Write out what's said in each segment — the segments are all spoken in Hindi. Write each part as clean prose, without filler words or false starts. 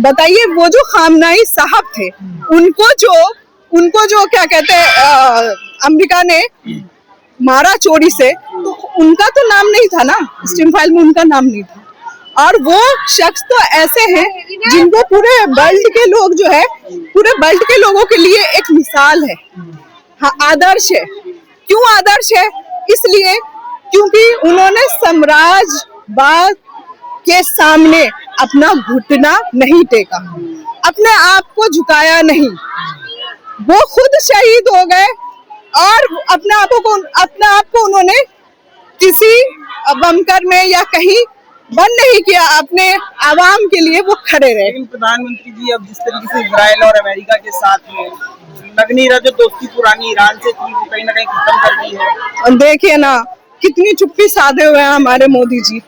बताइए, वो जो खामनाई साहब थे, उनको जो क्या कहते हैं, अमेरिका ने मारा चोरी से, तो उनका तो नाम नहीं था ना, स्टीम फाइल में उनका नाम नहीं था। और वो शख्स तो ऐसे हैं जिनको पूरे वर्ल्ड के लोग जो है, पूरे वर्ल्ड के लोगों के लिए एक मिसाल है, हाँ, आदर्श है। क्यों आदर्श है? इसलिए क्योंकि उन्होंने साम्राज्यवाद के सामने अपना घुटना नहीं टेका, अपने आप को झुकाया नहीं। वो खुद शहीद हो गए और अपने आप को उन्होंने किसी बंकर में या कहीं बंद नहीं किया, अपने आवाम के लिए वो खड़े रहे। लेकिन प्रधानमंत्री जी, अब जिस तरीके से इजराइल और अमेरिका के साथ में लग नहीं रहा, जो दोस्ती पुरानी ईरान से थी वो कहीं ना कहीं खत्म कर दी है। और देखिए ना, कितनी चुप्पी साधे हुए हैं हमारे मोदी जी,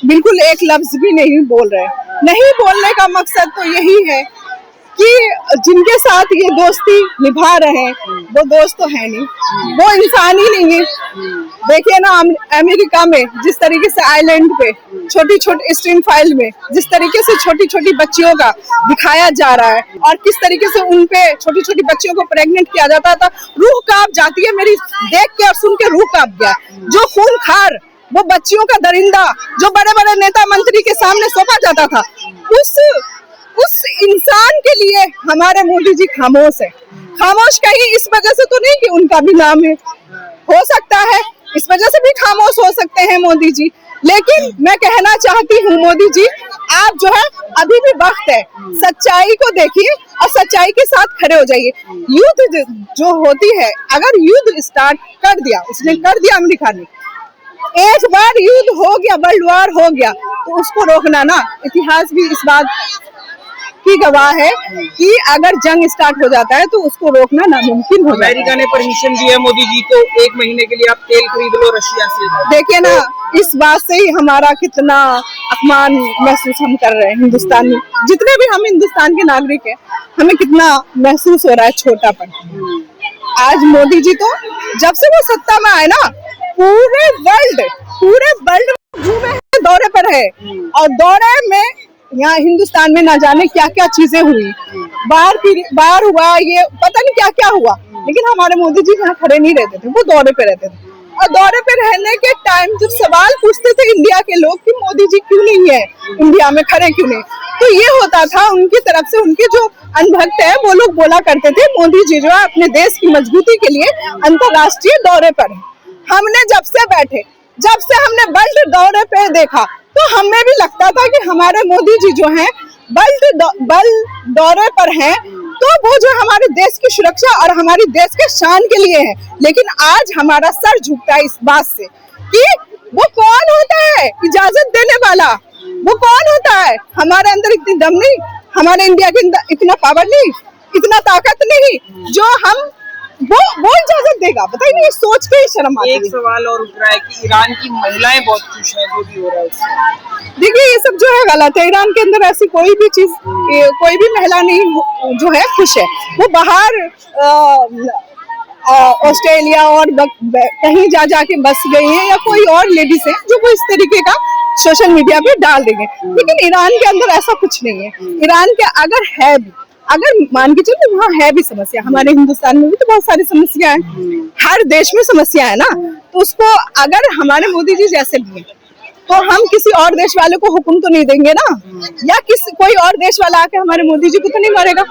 बिल्कुल एक लफ्ज भी नहीं बोल रहे। नहीं बोलने का मकसद तो यही है कि जिनके साथ ये दोस्ती निभा रहे हैं वो दोस्त तो है नहीं, वो इंसान ही नहीं है। देखिए ना, अमेरिका में जिस तरीके से आइलैंड पे छोटी छोटी स्ट्रीम फाइल में जिस तरीके से छोटी छोटी बच्चियों का दिखाया जा रहा है, और किस तरीके से उन पे छोटी छोटी बच्चियों को प्रेग्नेंट किया जाता था, रूह कांप जाती है मेरी देख के और सुन के, रूह कांप गया। जो खूनखार, वो बच्चियों का दरिंदा जो बड़े बड़े नेता मंत्री के सामने सौंपा जाता था, उस इंसान के लिए हमारे मोदी जी खामोश है। खामोश कहीं इस वजह से तो नहीं कि उनका भी नाम है, हो सकता है इस वजह से भी खामोश हो सकते हैं मोदी जी, लेकिन मैं कहना चाहती हूँ मोदी जी, आप जो है अभी भी वक्त है, सच्चाई को देखिए और सच्चाई के साथ खड़े हो जाइए। युद्ध जो होती है, अगर युद्ध स्टार्ट कर दिया, उसने कर दिया अमेरिका ने, एक बार युद्ध हो गया, वर्ल्ड वॉर हो गया, तो उसको रोकना ना, इतिहास भी इस बात की गवाह है कि अगर जंग स्टार्ट हो जाता है तो उसको रोकना नामुमकिन हो जाता है। अमेरिका ने परमिशन दी है मोदी जी को, 1 महीने के लिए आप तेल खरीद लो रशिया से। देखिए ना, इस बात से ही हमारा कितना अपमान महसूस हम कर रहे हैं हिंदुस्तान में, जितने भी हम हिंदुस्तान के नागरिक हैं, हमें कितना महसूस हो रहा है छोटापन। आज मोदी जी तो जब से वो सत्ता में आए ना, पूरे वर्ल्ड घूमे हैं, दौरे पर है, और दौरे में यहाँ हिंदुस्तान में ना जाने क्या क्या चीजें हुई, बार हुआ, ये पता नहीं क्या क्या हुआ, लेकिन हमारे मोदी जी यहाँ खड़े नहीं रहते थे, वो दौरे पे रहते थे। और दौरे पे रहने के टाइम जब सवाल पूछते थे इंडिया के लोग कि मोदी जी क्यों नहीं है इंडिया में, खड़े क्यों नहीं, तो ये होता था उनकी तरफ से, उनके जो अनभक्त है वो लोग बोला करते थे मोदी जी जो है अपने देश की मजबूती के लिए अंतरराष्ट्रीय दौरे पर है। हमने जब से हमने वर्ल्ड दौरे पे देखा, तो हमें भी लगता था कि हमारे मोदी जी जो हैं वर्ल्ड दौरे पर हैं, तो वो जो हमारे देश की सुरक्षा और हमारी देश के शान के लिए है। लेकिन आज हमारा सर झुकता है इस बात से कि वो कौन होता है इजाजत देने वाला, वो कौन होता है। हमारे अंदर इतनी दम नहीं, हमारे इंडिया के अंदर इतना पावर नहीं, इतना ताकत नहीं, जो हम वो इजाजत देगा। बताइए, ये सोच के ही शर्म आती है। एक सवाल और उठ रहा है कि ईरान की महिलाएं बहुत खुश हैं जो भी हो रहा है उससे। देखिए, ये सब जो है गलत है। ईरान के अंदर ऐसी कोई भी चीज, कोई भी महिला नहीं जो है खुश है। वो बाहर ऑस्ट्रेलिया और कहीं जाके बस गई है, या कोई और लेडीज है जो वो इस तरीके का सोशल मीडिया पे डाल रही है, लेकिन ईरान के अंदर ऐसा कुछ नहीं है। ईरान के अगर मान के चलो वहाँ है भी समस्या, हमारे हिंदुस्तान में भी तो बहुत सारी समस्या है, हर देश में समस्या है ना, तो उसको अगर हमारे मोदी जी जैसे भी तो हम किसी और देश वाले को हुक्म तो नहीं देंगे ना, या कोई और देश वाला आके हमारे मोदी जी को तो नहीं मारेगा,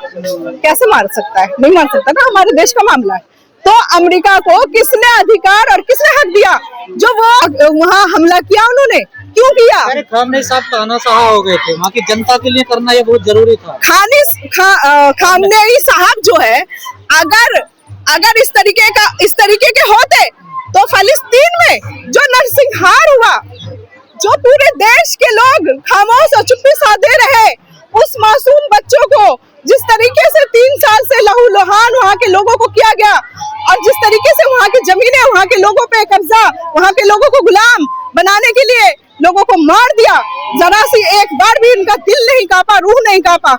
कैसे मार सकता है, नहीं मार सकता ना, हमारे देश का मामला है। तो अमेरिका को किसने अधिकार और किसने हक दिया जो वो वहाँ हमला किया, उन्होंने क्यों किया? खामनेई साहब तानाशाह हो गए थे, वहाँ की जनता के लिए करना ये बहुत जरूरी था। खामनेई साहब जो है, अगर इस तरीके के होते तो फिलिस्तीन में जो नरसंहार हुआ, जो पूरे देश के लोग खामोश और चुप्पी साधे रहे, उस मासूम बच्चों को जिस तरीके से 3 साल से लहूलुहान वहाँ के लोगों को किया गया, और जिस तरीके से वहाँ की जमीनें, वहाँ के लोगों पे कब्जा, वहाँ के लोगों को गुलाम बनाने के लिए लोगों को मार दिया, जरा सी एक बार भी उनका दिल नहीं कांपा, रूह नहीं कांपा।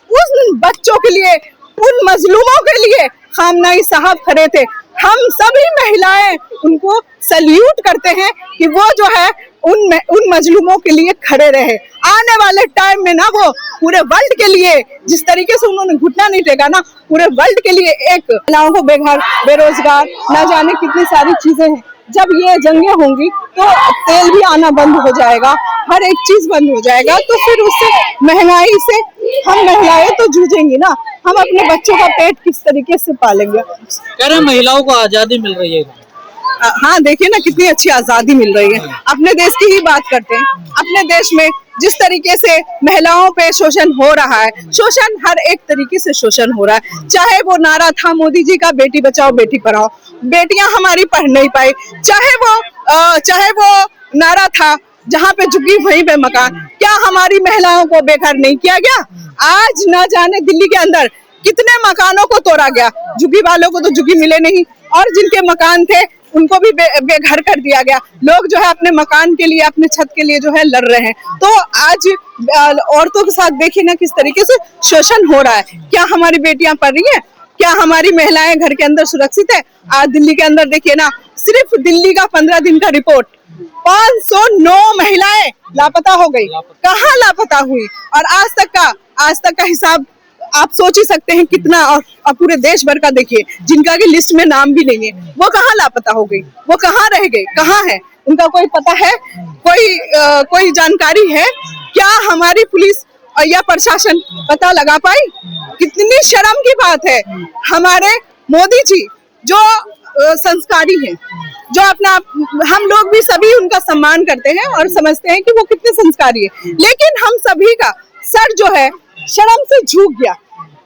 उन बच्चों के लिए, उन मजलूमों के लिए खामनेई साहब खड़े थे। हम सभी महिलाएं उनको सल्यूट करते हैं कि वो जो है उन मजलूमों के लिए खड़े रहे। आने वाले टाइम में ना वो पूरे वर्ल्ड के लिए जिस तरीके से उन्होंने घुटना नहीं टेका ना, पूरे वर्ल्ड के लिए एक महिलाओं को बेघर, बेरोजगार, ना जाने कितनी सारी चीजें हैं। जब ये जंगें होंगी तो तेल भी आना बंद हो जाएगा, हर एक चीज बंद हो जाएगा, तो फिर उससे महंगाई से हम महिलाएं तो जूझेंगी ना। हम अपने बच्चों का पेट किस तरीके से पालेंगे? कह रहे महिलाओं को आजादी मिल रही है। हाँ, देखिए ना कितनी अच्छी आजादी मिल रही है। अपने देश की ही बात करते हैं। अपने देश में जिस तरीके से महिलाओं पे शोषण हो रहा है, शोषण हर एक तरीके से शोषण हो रहा है। चाहे वो नारा था मोदी जी का बेटी बचाओ बेटी पढ़ाओ, बेटियां हमारी पढ़ नहीं पाई, चाहे वो नारा था जहाँ पे झुग्गी वहीं पे मकान, क्या हमारी महिलाओं को बेघर नहीं किया गया? आज न जाने दिल्ली के अंदर कितने मकानों को तोड़ा गया, झुग्गी वालों को तो झुग्गी मिले नहीं, और जिनके मकान थे उनको भी बेघर कर दिया गया। लोग जो है अपने मकान के लिए, अपने छत के लिए जो है लड़ रहे हैं। तो आज औरतों के साथ देखिए ना किस तरीके से शोषण हो रहा है। क्या हमारी बेटियां पढ़ रही हैं? क्या हमारी महिलाएं घर के अंदर सुरक्षित है? आज दिल्ली के अंदर देखिए ना, सिर्फ दिल्ली का 15 दिन का रिपोर्ट, 509 महिलाएं लापता हो गई। कहाँ लापता हुई? और आज तक का हिसाब आप सोच ही सकते हैं कितना। और पूरे देश भर का देखिए, जिनका की लिस्ट में नाम भी नहीं है, वो कहाँ लापता हो गई, वो कहाँ रह गए, कहाँ है, उनका कोई पता है? कोई जानकारी है? क्या हमारी पुलिस या प्रशासन पता लगा पाई? कितनी शर्म की बात है। हमारे मोदी जी जो संस्कारी हैं, जो अपना, हम लोग भी सभी उनका सम्मान करते हैं और समझते हैं कि वो कितने संस्कारी है, लेकिन हम सभी का सर जो है शर्म से झुक गया।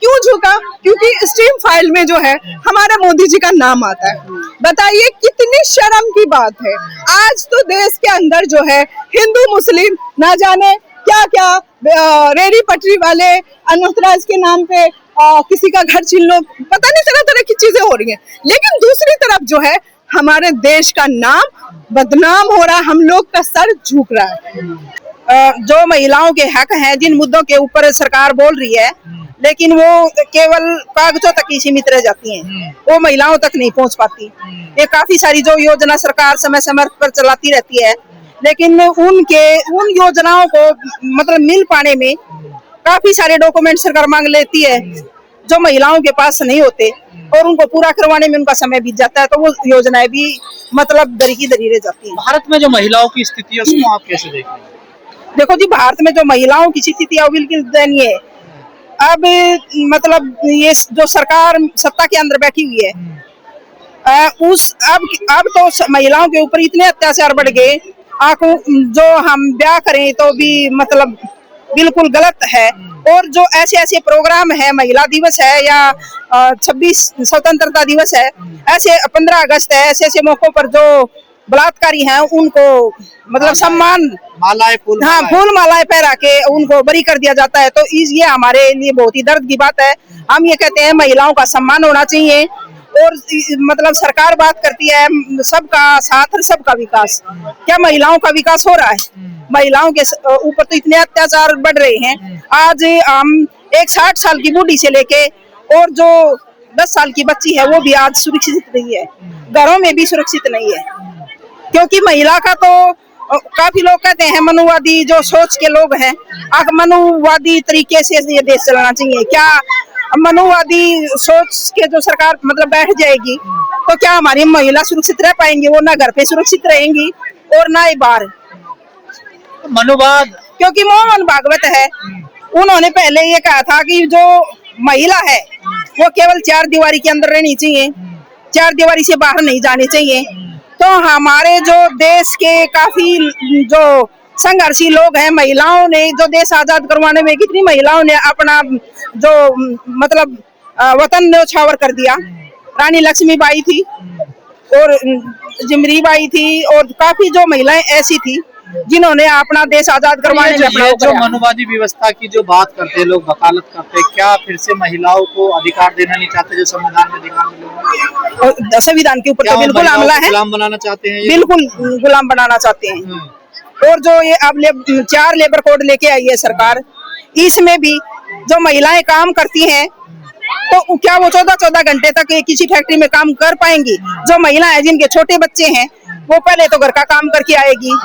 क्यों झुका? क्योंकि स्ट्रीम फाइल में जो है हमारे मोदी जी का नाम आता है। बताइए कितनी शर्म की बात है। आज तो देश के अंदर जो है हिंदू मुस्लिम ना जाने क्या क्या, रेडी पटरी वाले अनंतराज के नाम पे किसी का घर छीन लो, पता नहीं तरह तरह की चीजें हो रही हैं। लेकिन दूसरी तरफ जो है हमारे देश का नाम बदनाम हो रहा है, हम लोग का सर झुक रहा है। जो महिलाओं के हक हैं, जिन मुद्दों के ऊपर सरकार बोल रही है, लेकिन वो केवल कागजों तक ही सीमित रह जाती हैं, वो महिलाओं तक नहीं पहुंच पाती। ये काफी सारी जो योजना सरकार समय समय पर चलाती रहती है, लेकिन उन योजनाओं को मतलब मिल पाने में काफी सारे डॉक्यूमेंट सरकार मांग लेती है जो महिलाओं के पास नहीं होते, और उनको पूरा करवाने में उनका समय बीत जाता है, तो वो योजनाएं भी मतलब दरी की दरी रह जाती हैं। भारत में जो महिलाओं की स्थिति है उसको आप कैसे देख रहे हैं? देखो जी, भारत में जो महिलाओं की स्थिति है बिल्कुल दयनीय है। अब मतलब ये जो सरकार सत्ता के अंदर बैठी हुई है, अब तो महिलाओं के ऊपर इतने अत्याचार बढ़ गए, जो हम ब्याह करें तो भी मतलब बिल्कुल गलत है। और जो ऐसे प्रोग्राम है, महिला दिवस है या 26 स्वतंत्रता दिवस है, ऐसे 15 अगस्त है, ऐसे मौकों पर जो बलात्कारी हैं उनको मतलब सम्मान फूल मालाएं पहरा के उनको बरी कर दिया जाता है। तो ये हमारे लिए बहुत ही दर्द की बात है। हम ये कहते हैं महिलाओं का सम्मान होना चाहिए, और मतलब सरकार बात करती है सबका साथ और सबका विकास। क्या महिलाओं का विकास हो रहा है? महिलाओं के ऊपर तो इतने अत्याचार बढ़ रहे हैं। आज हम एक 60 साल की बूढ़ी से लेके और जो 10 साल की बच्ची है वो भी आज सुरक्षित नहीं है, घरों में भी सुरक्षित नहीं है। क्योंकि महिला का तो काफी लोग कहते हैं मनुवादी जो सोच के लोग हैं, मनुवादी तरीके से ये देश चलाना चाहिए। क्या मनुवादी सोच के जो सरकार मतलब बैठ जाएगी तो क्या हमारी महिला सुरक्षित रह पाएंगी? वो ना घर पे सुरक्षित रहेंगी और ना ही बाहर। मनुवाद, क्योंकि मोहन भागवत है, उन्होंने पहले ये कहा था कि जो महिला है वो केवल 4 दीवारी के अंदर रहनी चाहिए, 4 दीवारी से बाहर नहीं जानी चाहिए। तो हमारे जो देश के काफी जो संघर्षी लोग हैं, महिलाओं ने जो देश आजाद करवाने में कितनी महिलाओं ने अपना जो मतलब वतन न्यौछावर कर दिया। रानी लक्ष्मीबाई थी और जिमरी बाई थी, और काफी जो महिलाएं ऐसी थी जिन्होंने अपना देश आजाद करवाने में अपना जो मनुवादी व्यवस्था की जो बात करते हैं लोग, वकालत करते हैं, क्या फिर से महिलाओं को अधिकार देना नहीं चाहते जो संविधान में अधिकार मिले? संविधान के ऊपर तो बिल्कुल हमला है, गुलाम बनाना चाहते हैं, बिल्कुल गुलाम बनाना चाहते हैं। और जो ये अब 4 लेबर कोड लेके आई है सरकार, इसमें भी जो महिलाएं काम करती हैं तो क्या वो 14-14 घंटे तक किसी फैक्ट्री में काम कर पाएंगी? जो महिला है जिनके छोटे बच्चे हैं वो पहले तो घर का काम करके आएगी,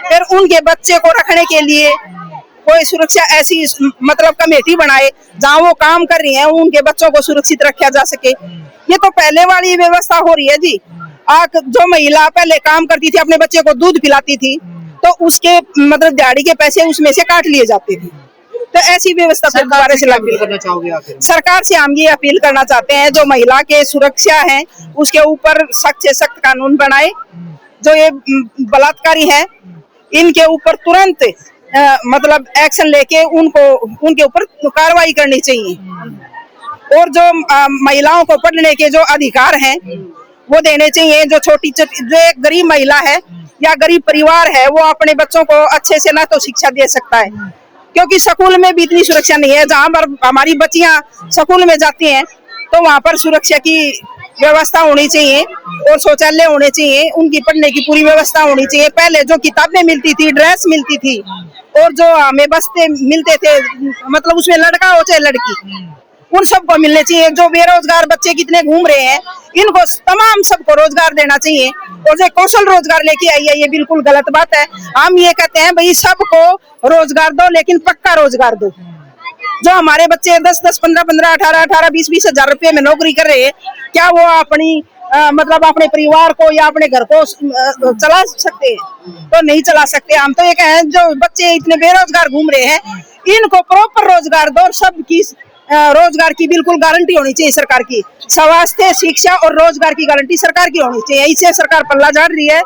फिर उनके बच्चे को रखने के लिए कोई सुरक्षा ऐसी मतलब कमेटी बनाए जहाँ वो काम कर रही हैं उनके बच्चों को सुरक्षित रखा जा सके। ये तो पहले वाली व्यवस्था हो रही है जी। जो महिला पहले काम करती थी अपने बच्चे को दूध पिलाती थी तो उसके मतलब दिहाड़ी के पैसे उसमें से काट लिए जाते थे। तो ऐसी व्यवस्था फिर दोबारा से लागू करना चाहोगे आखिर? सरकार से हम ये अपील करना चाहते हैं जो महिला के सुरक्षा है उसके ऊपर सख्त से सख्त कानून बनाए। जो ये बलात्कारी हैं इनके ऊपर तुरंत मतलब एक्शन लेके उनके ऊपर कार्रवाई करनी चाहिए। और जो महिलाओं को पढ़ने के जो अधिकार हैं वो देने चाहिए। जो जो एक गरीब महिला है या गरीब परिवार है वो अपने बच्चों को अच्छे से ना तो शिक्षा दे सकता है क्योंकि स्कूल में भी इतनी सुरक्षा नहीं है। जहाँ पर हमारी बच्चियां स्कूल में जाती हैं तो वहाँ पर सुरक्षा की व्यवस्था होनी चाहिए और शौचालय होने चाहिए, उनकी पढ़ने की पूरी व्यवस्था होनी चाहिए। पहले जो किताबें मिलती थी, ड्रेस मिलती थी और जो हमें बस्ते मिलते थे मतलब उसमें लड़का हो चाहे लड़की उन सबको मिलने चाहिए। जो बेरोजगार बच्चे कितने घूम रहे हैं इनको तमाम सबको रोजगार देना चाहिए। और जो कौशल रोजगार लेके आई है ये बिल्कुल गलत बात है। हम ये कहते हैं भाई सबको रोजगार दो लेकिन पक्का रोजगार दो। जो हमारे बच्चे 10-10, 15-15, 18-18, 20-20 हजार रुपए में नौकरी कर रहे हैं क्या वो अपनी मतलब अपने परिवार को या अपने घर को चला सकते हैं? तो नहीं चला सकते। हम तो ये कहें जो बच्चे इतने बेरोजगार घूम रहे हैं इनको प्रॉपर रोजगार दो और सबकी रोजगार की बिल्कुल गारंटी होनी चाहिए सरकार की। स्वास्थ्य, शिक्षा और रोजगार की गारंटी सरकार की होनी चाहिए। इससे सरकार पल्ला झाड़ रही है।